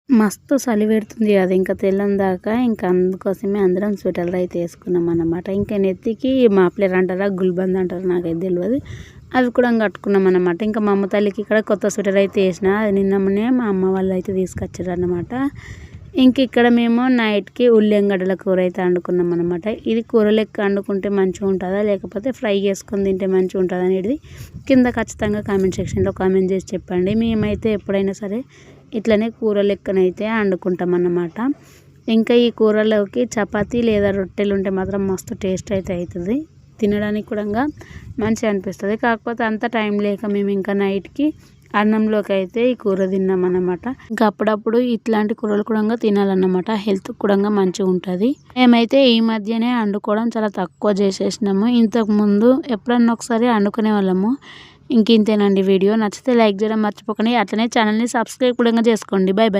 మస్తు చలి పెడుతుంది అది ఇంకా తెల్లందాక ఇంకా అందుకోసమే అందరం స్వెటర్లు అయితే వేసుకున్నాం అన్నమాట. ఇంకా నెత్తికి మాప్లేర్ అంటారా గుల్బంద్ అంటారా నాకైతే తెలియదు, అవి కూడా కట్టుకున్నాం అన్నమాట. ఇంకా మా అమ్మ తల్లికి ఇక్కడ కొత్త స్వెటర్ అయితే వేసిన, అది నిన్ననే మా అమ్మ వాళ్ళు అయితే తీసుకొచ్చారు అన్నమాట. ఇంక ఇక్కడ మేము నైట్కి ఉల్లెంగడ్డల కూర అయితే వండుకున్నాం అనమాట. ఇది కూర లెక్క వండుకుంటే మంచిగా ఉంటుందా లేకపోతే ఫ్రై చేసుకొని తింటే మంచిగా ఉంటుందా అనేది కింద ఖచ్చితంగా కామెంట్ సెక్షన్లో కామెంట్ చేసి చెప్పండి. మేమైతే ఎప్పుడైనా సరే ఇట్లనే కూర లెక్కనైతే వండుకుంటాం అన్నమాట. ఇంకా ఈ కూరలోకి చపాతీ లేదా రొట్టెలు ఉంటే మాత్రం మస్తు టేస్ట్ అయితే అవుతుంది, తినడానికి కూడా మంచిగా అనిపిస్తుంది. కాకపోతే అంత టైం లేక మేము ఇంకా నైట్కి అన్నంలోకి అయితే ఈ కూర తిన్నాం అన్నమాట. ఇంకా అప్పుడప్పుడు ఇట్లాంటి కూరలు కూడా తినాలన్నమాట, హెల్త్ కూడా మంచిగా ఉంటుంది. మేమైతే ఈ మధ్యనే వండుకోవడం చాలా తక్కువ చేసేసినాము, ఇంతకు ముందు ఎప్పుడన్నా ఒకసారి వండుకునే వాళ్ళము. ఇంకేంతేనండి వీడియో నచ్చితే లైక్ చేయడం మర్చిపోకండి, అట్లనే ఛానల్ని సబ్స్క్రైబ్ కూడా చేసుకోండి. By by.